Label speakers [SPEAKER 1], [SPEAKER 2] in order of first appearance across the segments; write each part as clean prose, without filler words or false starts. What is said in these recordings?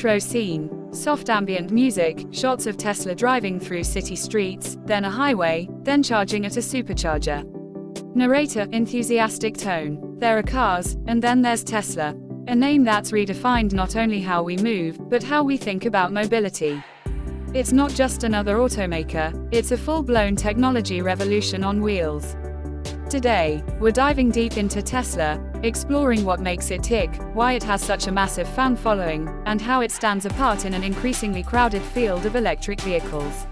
[SPEAKER 1] Intro scene. Soft ambient music, shots of Tesla driving through city streets, then a highway, then charging at a supercharger. Narrator, enthusiastic tone. There are cars, and then there's Tesla. A name that's redefined not only how we move, but how we think about mobility. It's not just another automaker, it's a full-blown technology revolution on wheels. Today, we're diving deep into Tesla, exploring what makes it tick, why it has such a massive fan following, and how it stands apart in an increasingly crowded field of electric vehicles.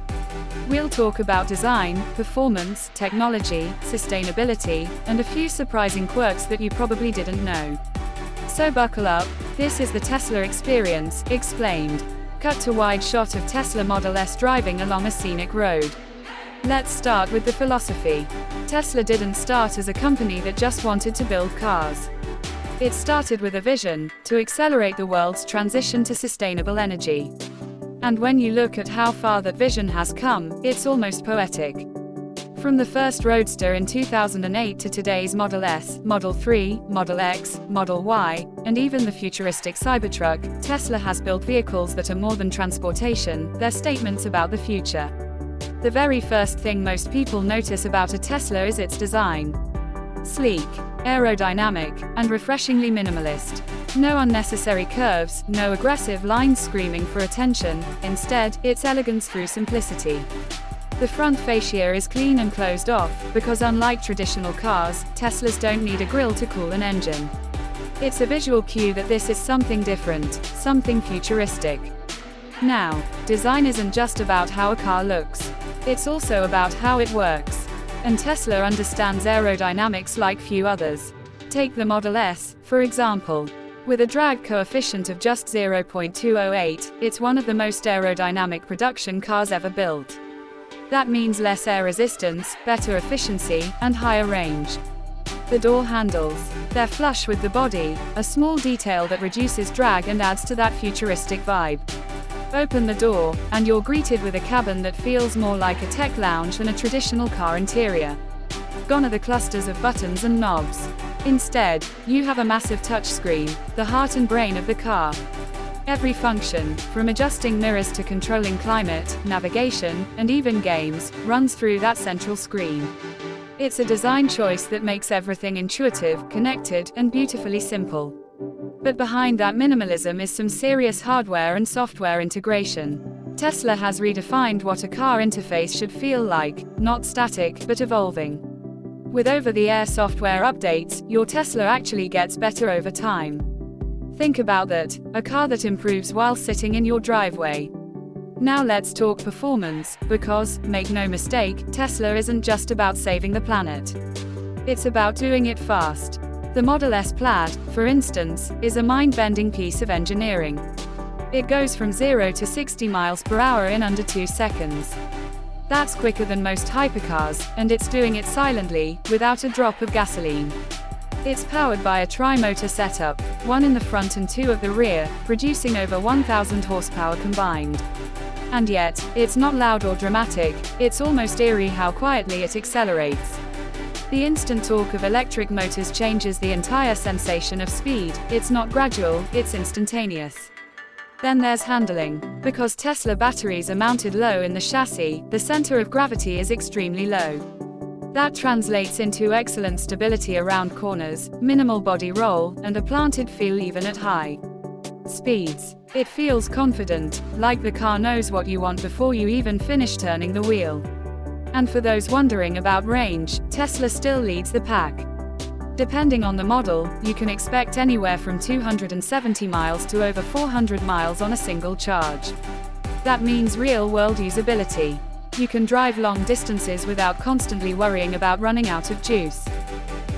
[SPEAKER 1] We'll talk about design, performance, technology, sustainability, and a few surprising quirks that you probably didn't know. So buckle up, this is the Tesla Experience, Explained. Cut to wide shot of Tesla Model S driving along a scenic road. Let's start with the philosophy. Tesla didn't start as a company that just wanted to build cars. It started with a vision, to accelerate the world's transition to sustainable energy. And when you look at how far that vision has come, it's almost poetic. From the first Roadster in 2008 to today's Model S, Model 3, Model X, Model Y, and even the futuristic Cybertruck, Tesla has built vehicles that are more than transportation, they're statements about the future. The very first thing most people notice about a Tesla is its design. Sleek, aerodynamic, and refreshingly minimalist. No unnecessary curves, no aggressive lines screaming for attention, instead, it's elegance through simplicity. The front fascia is clean and closed off, because unlike traditional cars, Teslas don't need a grille to cool an engine. It's a visual cue that this is something different, something futuristic. Now, design isn't just about how a car looks. It's also about how it works. And Tesla understands aerodynamics like few others. Take the Model S, for example. With a drag coefficient of just 0.208, it's one of the most aerodynamic production cars ever built. That means less air resistance, better efficiency, and higher range. The door handles. They're flush with the body, a small detail that reduces drag and adds to that futuristic vibe. Open the door, and you're greeted with a cabin that feels more like a tech lounge than a traditional car interior. Gone are the clusters of buttons and knobs. Instead, you have a massive touchscreen, the heart and brain of the car. Every function, from adjusting mirrors to controlling climate, navigation, and even games, runs through that central screen. It's a design choice that makes everything intuitive, connected, and beautifully simple. But behind that minimalism is some serious hardware and software integration. Tesla has redefined what a car interface should feel like, not static, but evolving. With over-the-air software updates, your Tesla actually gets better over time. Think about that, a car that improves while sitting in your driveway. Now let's talk performance, because, make no mistake, Tesla isn't just about saving the planet. It's about doing it fast. The Model S Plaid, for instance, is a mind-bending piece of engineering. It goes from 0 to 60 miles per hour in under 2 seconds. That's quicker than most hypercars, and it's doing it silently, without a drop of gasoline. It's powered by a tri-motor setup, one in the front and two at the rear, producing over 1,000 horsepower combined. And yet, it's not loud or dramatic, it's almost eerie how quietly it accelerates. The instant torque of electric motors changes the entire sensation of speed. It's not gradual, it's instantaneous. Then there's handling. Because Tesla batteries are mounted low in the chassis, the center of gravity is extremely low. That translates into excellent stability around corners, minimal body roll, and a planted feel even at high speeds. It feels confident, like the car knows what you want before you even finish turning the wheel. And for those wondering about range, Tesla still leads the pack. Depending on the model, you can expect anywhere from 270 miles to over 400 miles on a single charge. That means real-world usability. You can drive long distances without constantly worrying about running out of juice.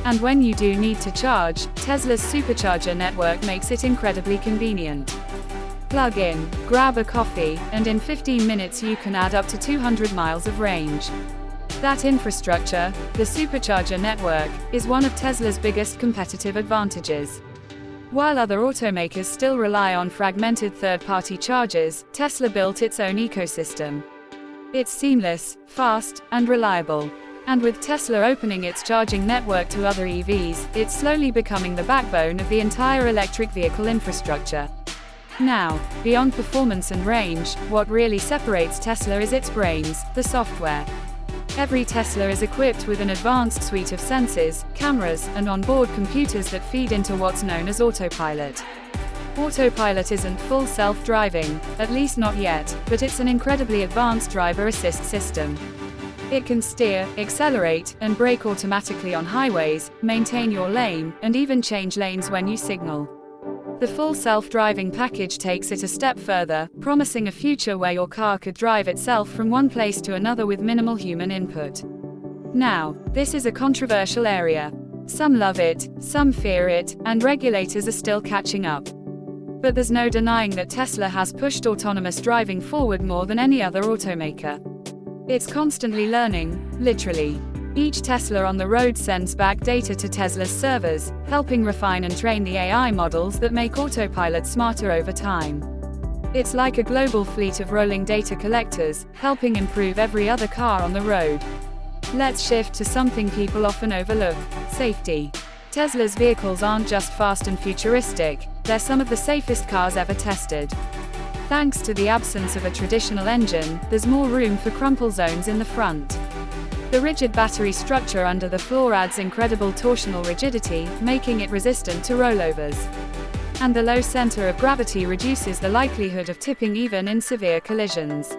[SPEAKER 1] And when you do need to charge, Tesla's supercharger network makes it incredibly convenient. Plug in, grab a coffee, and in 15 minutes you can add up to 200 miles of range. That infrastructure, the supercharger network, is one of Tesla's biggest competitive advantages. While other automakers still rely on fragmented third-party chargers, Tesla built its own ecosystem. It's seamless, fast, and reliable. And with Tesla opening its charging network to other EVs, it's slowly becoming the backbone of the entire electric vehicle infrastructure. Now, beyond performance and range, what really separates Tesla is its brains, the software. Every Tesla is equipped with an advanced suite of sensors, cameras, and onboard computers that feed into what's known as Autopilot. Autopilot isn't full self-driving, at least not yet, but it's an incredibly advanced driver assist system. It can steer, accelerate, and brake automatically on highways, maintain your lane, and even change lanes when you signal. The full self-driving package takes it a step further, promising a future where your car could drive itself from one place to another with minimal human input. Now, this is a controversial area. Some love it, some fear it, and regulators are still catching up. But there's no denying that Tesla has pushed autonomous driving forward more than any other automaker. It's constantly learning, literally. Each Tesla on the road sends back data to Tesla's servers, helping refine and train the AI models that make Autopilot smarter over time. It's like a global fleet of rolling data collectors, helping improve every other car on the road. Let's shift to something people often overlook: safety. Tesla's vehicles aren't just fast and futuristic, they're some of the safest cars ever tested. Thanks to the absence of a traditional engine, there's more room for crumple zones in the front. The rigid battery structure under the floor adds incredible torsional rigidity, making it resistant to rollovers. And the low center of gravity reduces the likelihood of tipping even in severe collisions.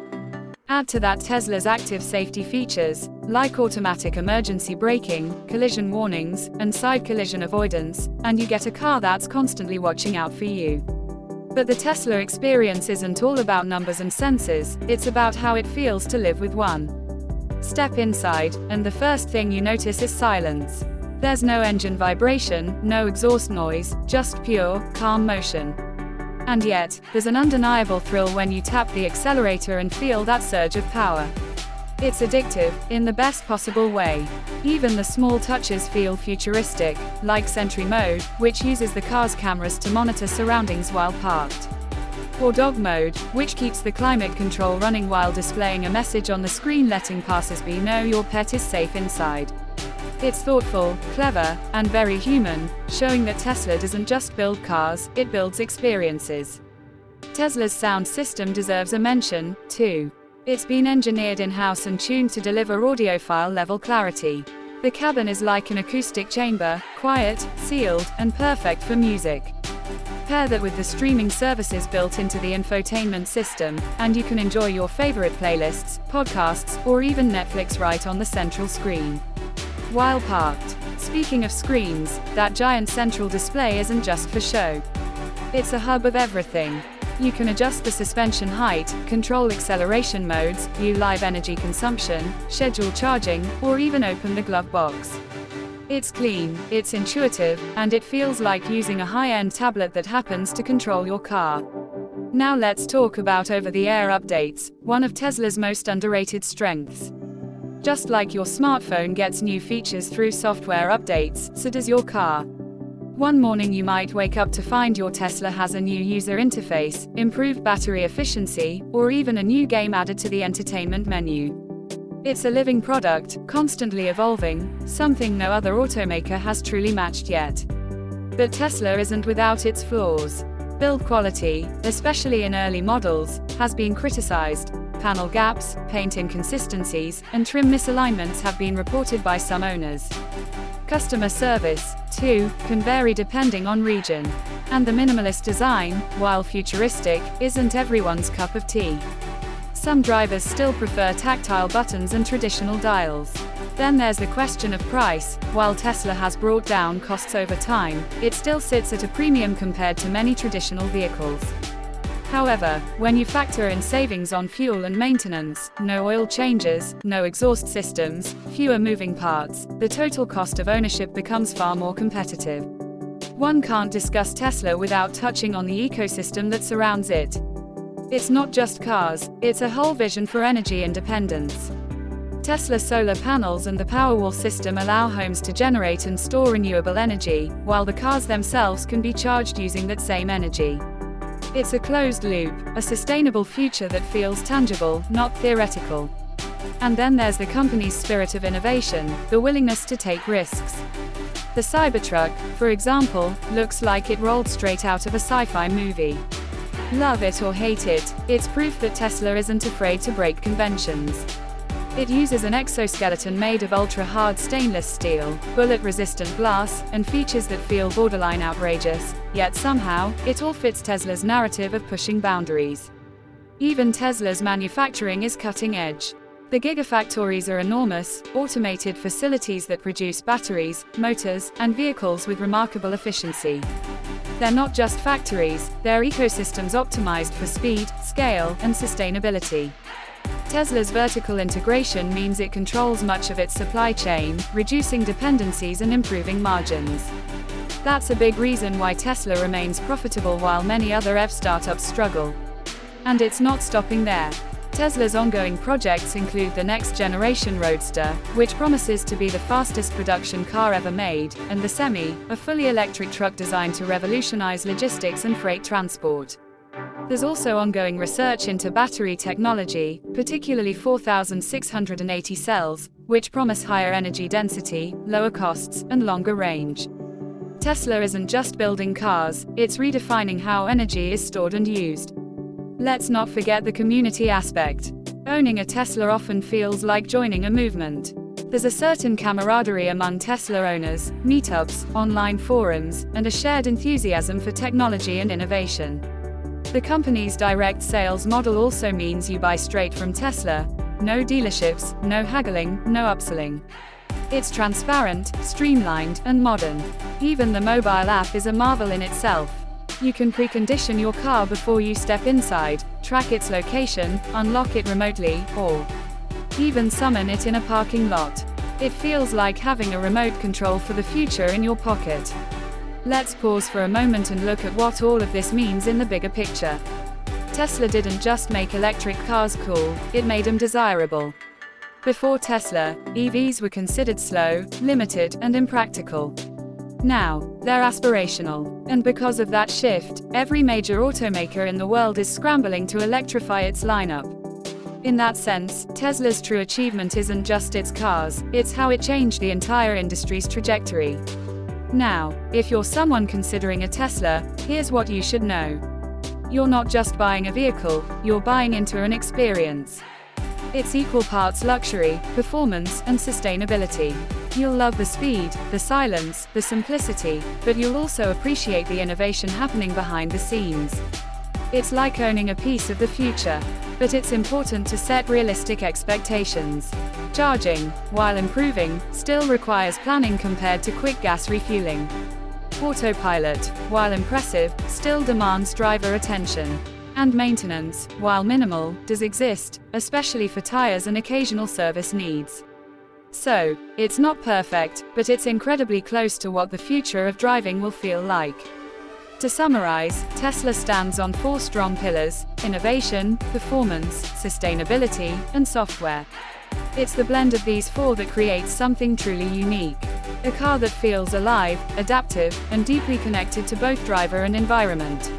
[SPEAKER 1] Add to that Tesla's active safety features, like automatic emergency braking, collision warnings, and side collision avoidance, and you get a car that's constantly watching out for you. But the Tesla experience isn't all about numbers and sensors, it's about how it feels to live with one. Step inside, and the first thing you notice is silence. There's no engine vibration, no exhaust noise, just pure, calm motion. And yet, there's an undeniable thrill when you tap the accelerator and feel that surge of power. It's addictive, in the best possible way. Even the small touches feel futuristic, like Sentry Mode, which uses the car's cameras to monitor surroundings while parked. Or Dog Mode, which keeps the climate control running while displaying a message on the screen letting passersby know your pet is safe inside. It's thoughtful, clever, and very human, showing that Tesla doesn't just build cars, it builds experiences. Tesla's sound system deserves a mention, too. It's been engineered in-house and tuned to deliver audiophile-level clarity. The cabin is like an acoustic chamber, quiet, sealed, and perfect for music. Pair that with the streaming services built into the infotainment system, and you can enjoy your favorite playlists, podcasts, or even Netflix right on the central screen. While parked. Speaking of screens, that giant central display isn't just for show. It's a hub of everything. You can adjust the suspension height, control acceleration modes, view live energy consumption, schedule charging, or even open the glove box. It's clean, it's intuitive, and it feels like using a high-end tablet that happens to control your car. Now let's talk about over-the-air updates, one of Tesla's most underrated strengths. Just like your smartphone gets new features through software updates, so does your car. One morning you might wake up to find your Tesla has a new user interface, improved battery efficiency, or even a new game added to the entertainment menu. It's a living product, constantly evolving, something no other automaker has truly matched yet. But Tesla isn't without its flaws. Build quality, especially in early models, has been criticized. Panel gaps, paint inconsistencies, and trim misalignments have been reported by some owners. Customer service, too, can vary depending on region. And the minimalist design, while futuristic, isn't everyone's cup of tea. Some drivers still prefer tactile buttons and traditional dials. Then there's the question of price. While Tesla has brought down costs over time, it still sits at a premium compared to many traditional vehicles. However, when you factor in savings on fuel and maintenance, no oil changes, no exhaust systems, fewer moving parts, the total cost of ownership becomes far more competitive. One can't discuss Tesla without touching on the ecosystem that surrounds it. It's not just cars, it's a whole vision for energy independence. Tesla solar panels and the Powerwall system allow homes to generate and store renewable energy, while the cars themselves can be charged using that same energy. It's a closed loop, a sustainable future that feels tangible, not theoretical. And then there's the company's spirit of innovation, the willingness to take risks. The Cybertruck, for example, looks like it rolled straight out of a sci-fi movie. Love it or hate it, it's proof that Tesla isn't afraid to break conventions. It uses an exoskeleton made of ultra-hard stainless steel, bullet-resistant glass, and features that feel borderline outrageous, yet somehow, it all fits Tesla's narrative of pushing boundaries. Even Tesla's manufacturing is cutting-edge. The gigafactories are enormous, automated facilities that produce batteries, motors, and vehicles with remarkable efficiency. They're not just factories, they're ecosystems optimized for speed, scale, and sustainability. Tesla's vertical integration means it controls much of its supply chain, reducing dependencies and improving margins. That's a big reason why Tesla remains profitable while many other EV startups struggle. And it's not stopping there. Tesla's ongoing projects include the next-generation Roadster, which promises to be the fastest production car ever made, and the Semi, a fully electric truck designed to revolutionize logistics and freight transport. There's also ongoing research into battery technology, particularly 4,680 cells, which promise higher energy density, lower costs, and longer range. Tesla isn't just building cars, it's redefining how energy is stored and used. Let's not forget the community aspect. Owning a Tesla often feels like joining a movement. There's a certain camaraderie among Tesla owners, meetups, online forums, and a shared enthusiasm for technology and innovation. The company's direct sales model also means you buy straight from Tesla. No dealerships, no haggling, no upselling. It's transparent, streamlined, and modern. Even the mobile app is a marvel in itself. You can precondition your car before you step inside, track its location, unlock it remotely, or even summon it in a parking lot. It feels like having a remote control for the future in your pocket. Let's pause for a moment and look at what all of this means in the bigger picture. Tesla didn't just make electric cars cool, it made them desirable. Before Tesla, EVs were considered slow, limited, and impractical. Now, they're aspirational. And because of that shift, every major automaker in the world is scrambling to electrify its lineup. In that sense, Tesla's true achievement isn't just its cars, it's how it changed the entire industry's trajectory. Now, if you're someone considering a Tesla, here's what you should know. You're not just buying a vehicle, you're buying into an experience. It's equal parts luxury, performance, and sustainability. You'll love the speed, the silence, the simplicity, but you'll also appreciate the innovation happening behind the scenes. It's like owning a piece of the future. But it's important to set realistic expectations. Charging, while improving, still requires planning compared to quick gas refueling. Autopilot, while impressive, still demands driver attention. And maintenance, while minimal, does exist, especially for tires and occasional service needs. So, it's not perfect, but it's incredibly close to what the future of driving will feel like. To summarize, Tesla stands on 4 strong pillars: innovation, performance, sustainability, and software. It's the blend of these 4 that creates something truly unique. A car that feels alive, adaptive, and deeply connected to both driver and environment.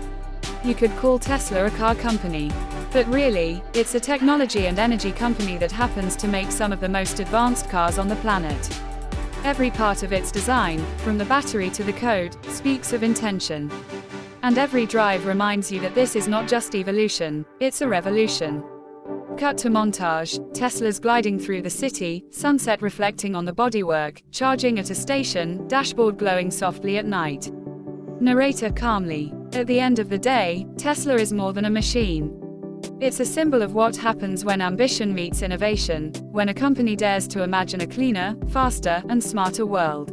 [SPEAKER 1] You could call Tesla a car company. But really, it's a technology and energy company that happens to make some of the most advanced cars on the planet. Every part of its design, from the battery to the code, speaks of intention. And every drive reminds you that this is not just evolution, it's a revolution. Cut to montage, Tesla's gliding through the city, sunset reflecting on the bodywork, charging at a station, dashboard glowing softly at night. Narrator calmly. At the end of the day, Tesla is more than a machine. It's a symbol of what happens when ambition meets innovation, when a company dares to imagine a cleaner, faster, and smarter world.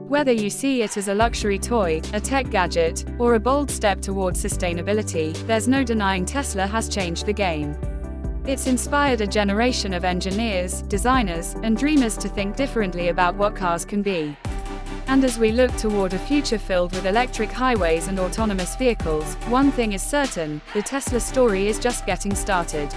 [SPEAKER 1] Whether you see it as a luxury toy, a tech gadget, or a bold step towards sustainability, there's no denying Tesla has changed the game. It's inspired a generation of engineers, designers, and dreamers to think differently about what cars can be. And as we look toward a future filled with electric highways and autonomous vehicles, one thing is certain: the Tesla story is just getting started.